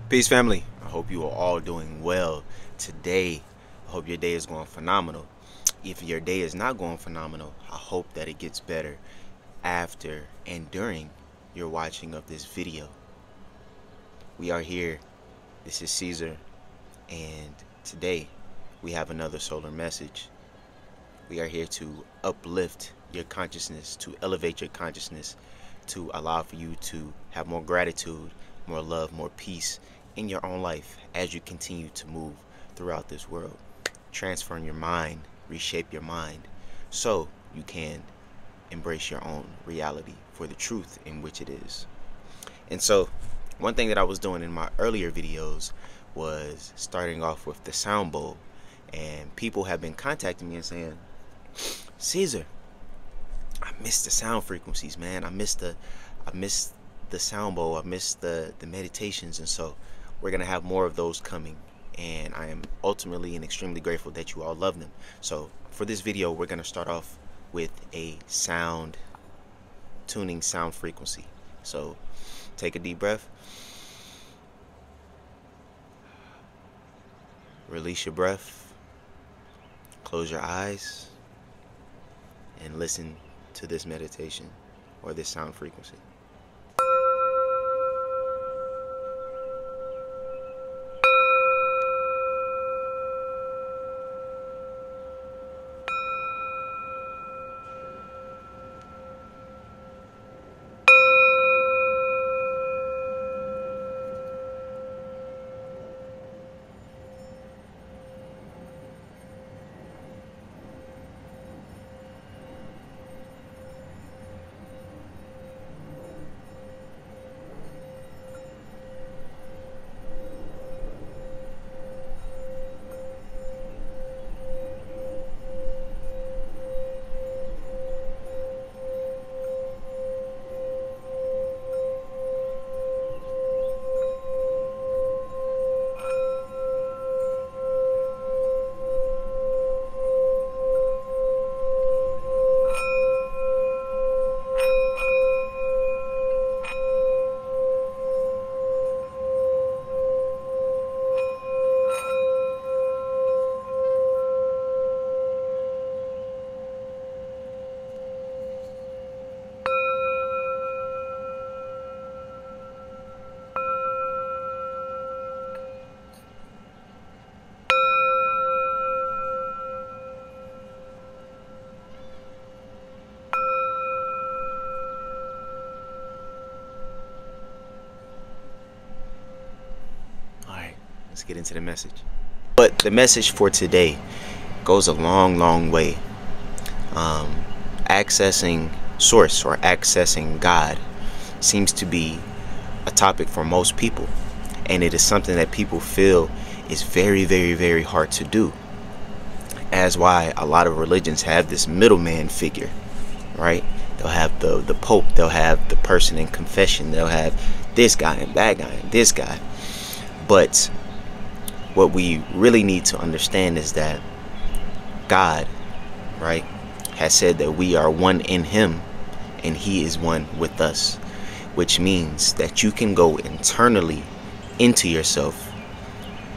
Peace, family. I hope you are all doing well today. I hope your day is going phenomenal. If your day is not going phenomenal, I hope that it gets better after and during your watching of this video. We are here. This is Caesar, and today we have another solar message. We are here to uplift your consciousness, to elevate your consciousness, to allow for you to have more gratitude, more love, more peace in your own life as you continue to move throughout this world. Transform your mind, reshape your mind, so you can embrace your own reality for the truth in which it is. And so, one thing that I was doing in my earlier videos was starting off with the sound bowl. And people have been contacting me and saying, Caesar, I miss the sound frequencies, man. I miss the sound bowl. I miss the meditations. And so we're going to have more of those coming. And I am ultimately and extremely grateful that you all love them. So for this video, we're going to start off with a sound tuning sound frequency. So take a deep breath. Release your breath. Close your eyes and listen to this meditation or this sound frequency. Let's get into the message. But the message for today goes a long way. Accessing source or accessing God seems to be a topic for most people, and it is something that people feel is very hard to do, as why a lot of religions have this middleman figure, right? They'll have the Pope, they'll have the person in confession, they'll have this guy and that guy and this guy. But what we really need to understand is that God, right, has said that we are one in Him and He is one with us, which means that you can go internally into yourself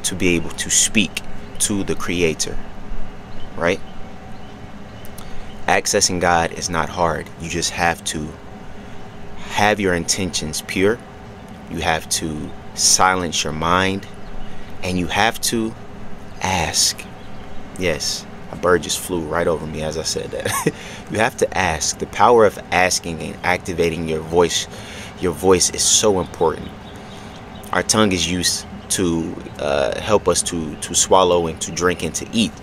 to be able to speak to the Creator, right? Accessing God is not hard. You just have to have your intentions pure. You have to silence your mind. And you have to ask. Yes, a bird just flew right over me as I said that. You have to ask. The power of asking and activating your voice is so important. Our tongue is used to help us to swallow and to drink and to eat.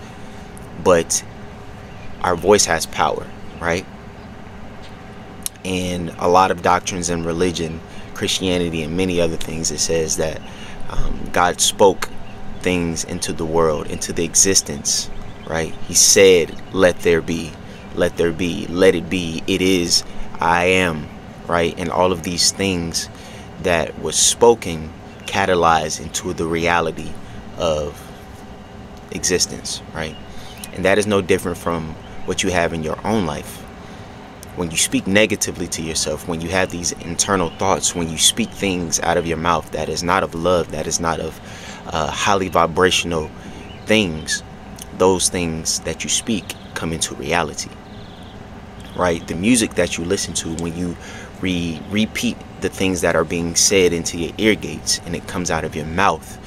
But our voice has power, right? And a lot of doctrines in religion, Christianity and many other things, it says that God spoke things into the world, into the existence, right? He said, let there be, let there be, let it be, it is, I am, right? And all of these things that was spoken catalyzed into the reality of existence, right? And that is no different from what you have in your own life. When you speak negatively to yourself, when you have these internal thoughts, when you speak things out of your mouth that is not of love, that is not of highly vibrational things, those things that you speak come into reality, right? The music that you listen to, when you repeat the things that are being said into your ear gates and it comes out of your mouth,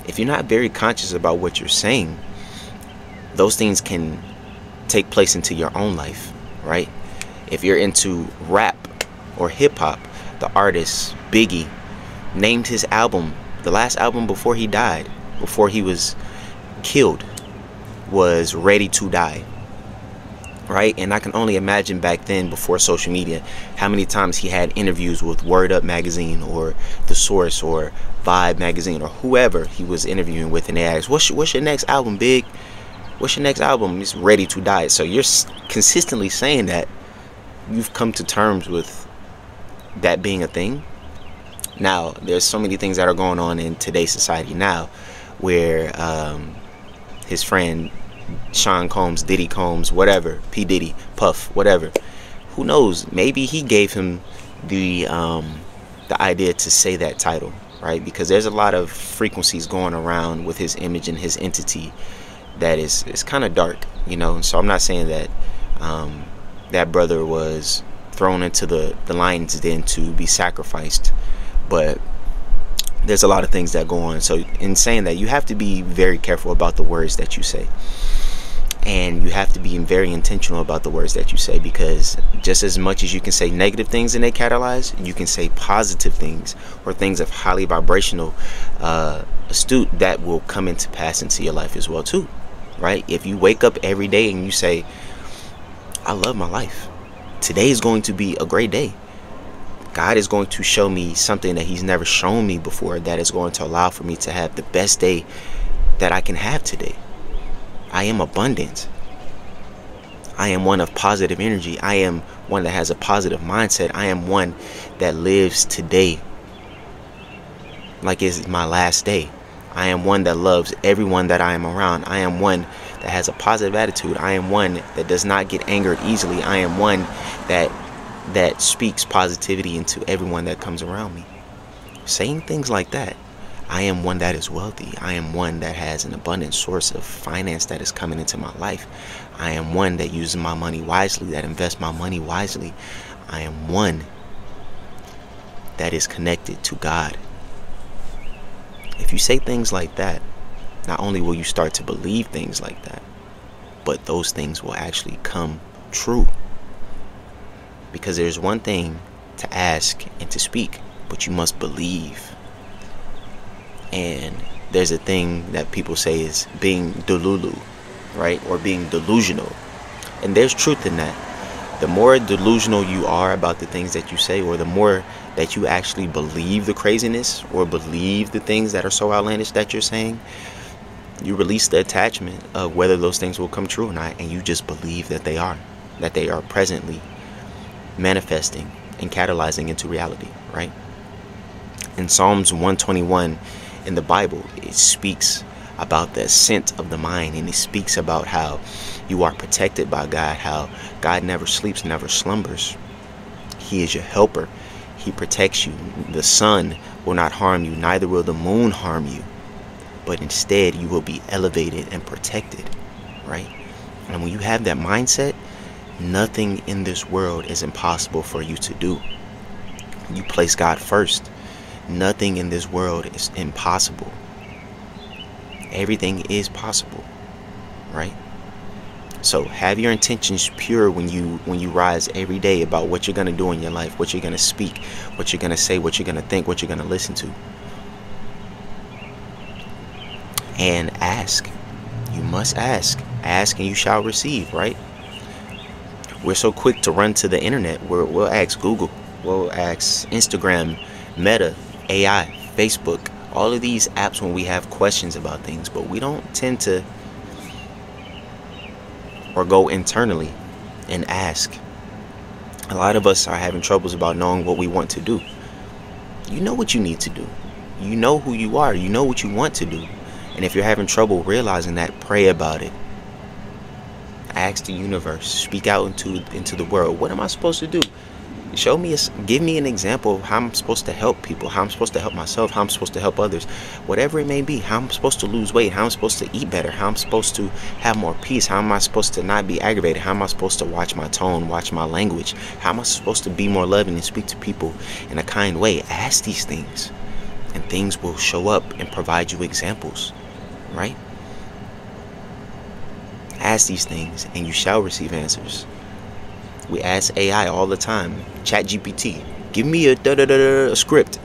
if you're not very conscious about what you're saying, those things can take place into your own life, right? If you're into rap or hip-hop, the artist Biggie named his album, the last album before he died, before he was killed, was Ready to Die, right? And I can only imagine back then, before social media, how many times he had interviews with Word Up magazine or The Source or Vibe magazine or whoever he was interviewing with, and they asked, what's your next album, Big? What's your next album? It's Ready to Die. So you're consistently saying that. You've come to terms with that being a thing. Now, there's so many things that are going on in today's society now, where his friend Sean Combs, Diddy Combs, whatever, P. Diddy, Puff, whatever, who knows, maybe he gave him the idea to say that title, right? Because there's a lot of frequencies going around with his image and his entity that is kind of dark, you know. And so I'm not saying that that brother was thrown into the lion's den to be sacrificed, but there's a lot of things that go on. So in saying that, you have to be very careful about the words that you say, and you have to be very intentional about the words that you say, because just as much as you can say negative things and they catalyze, you can say positive things or things of highly vibrational astute that will come into pass into your life as well too, right? If you wake up every day and you say, I love my life, today is going to be a great day, God is going to show me something that he's never shown me before, that is going to allow for me to have the best day that I can have today. I am abundant. I am one of positive energy. I am one that has a positive mindset. I am one that lives today like it's my last day. I am one that loves everyone that I am around. I am one that has a positive attitude. I am one that does not get angered easily. I am one that speaks positivity into everyone that comes around me. Saying things like that. I am one that is wealthy. I am one that has an abundant source of finance that is coming into my life. I am one that uses my money wisely, that invests my money wisely. I am one that is connected to God. If you say things like that, not only will you start to believe things like that, but those things will actually come true. Because there's one thing to ask and to speak, but you must believe. And there's a thing that people say is being delulu, right? Or being delusional. And there's truth in that. The more delusional you are about the things that you say, or the more that you actually believe the craziness or believe the things that are so outlandish that you're saying, you release the attachment of whether those things will come true or not, and you just believe that they are presently manifesting and catalyzing into reality, right? In Psalms 121 in the Bible, it speaks about the ascent of the mind, and it speaks about how you are protected by God, how God never sleeps, never slumbers. He is your helper. He protects you. The sun will not harm you, neither will the moon harm you, but instead you will be elevated and protected, right? And when you have that mindset, nothing in this world is impossible for you to do. You place God first. Nothing in this world is impossible. Everything is possible, right? So have your intentions pure when you rise every day about what you're going to do in your life, what you're going to speak, what you're going to say, what you're going to think, what you're going to listen to. And ask. You must ask. Ask and you shall receive, right? We're so quick to run to the internet. We'll ask Google. We'll ask Instagram, Meta, AI, Facebook, all of these apps when we have questions about things, but we don't tend to or go internally and ask. A lot of us are having troubles about knowing what we want to do. You know what you need to do. You know who you are. You know what you want to do. And if you're having trouble realizing that, pray about it. Ask the universe. Speak out into the world. What am I supposed to do? Show me, give me an example of how I'm supposed to help people, how I'm supposed to help myself, how I'm supposed to help others, whatever it may be, how I'm supposed to lose weight, how I'm supposed to eat better, how I'm supposed to have more peace, how am I supposed to not be aggravated, how am I supposed to watch my tone, watch my language, how am I supposed to be more loving and speak to people in a kind way. Ask these things, and things will show up and provide you examples, right? Ask these things, and you shall receive answers. We ask AI all the time. Chat GPT, give me a script.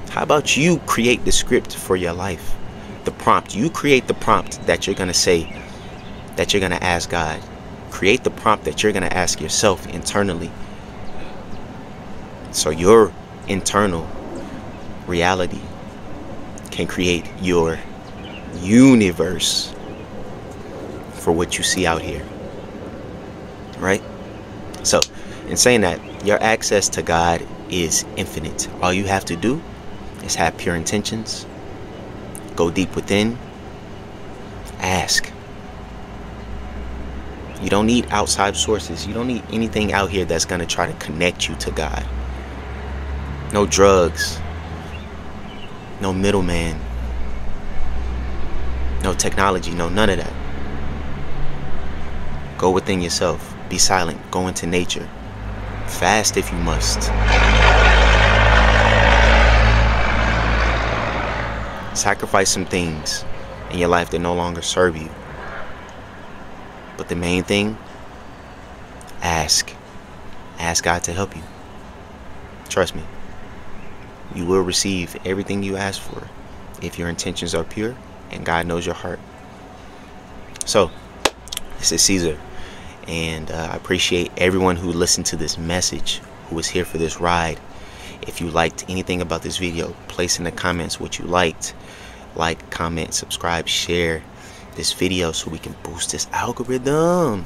How about you create the script for your life? The prompt. You create the prompt that you're going to say, that you're going to ask God. Create the prompt that you're going to ask yourself internally. So your internal reality can create your universe for what you see out here. Right? So, in saying that, your access to God is infinite. All you have to do is have pure intentions, go deep within, ask. You don't need outside sources. You don't need anything out here that's going to try to connect you to God. No drugs, no middleman, no technology, no none of that. Go within yourself. Be silent. Go into nature. Fast if you must. Sacrifice some things in your life that no longer serve you. But the main thing, ask. Ask God to help you. Trust me. You will receive everything you ask for if your intentions are pure and God knows your heart. So, this is Caesar. And I appreciate everyone who listened to this message, who was here for this ride. If you liked anything about this video, place in the comments what you liked. Like, comment, subscribe, share this video so we can boost this algorithm.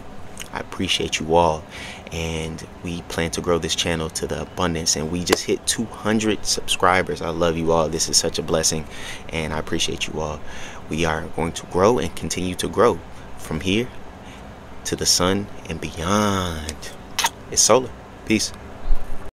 I appreciate you all. And we plan to grow this channel to the abundance. And we just hit 200 subscribers. I love you all. This is such a blessing. And I appreciate you all. We are going to grow and continue to grow from here to the sun and beyond. It's solar. Peace.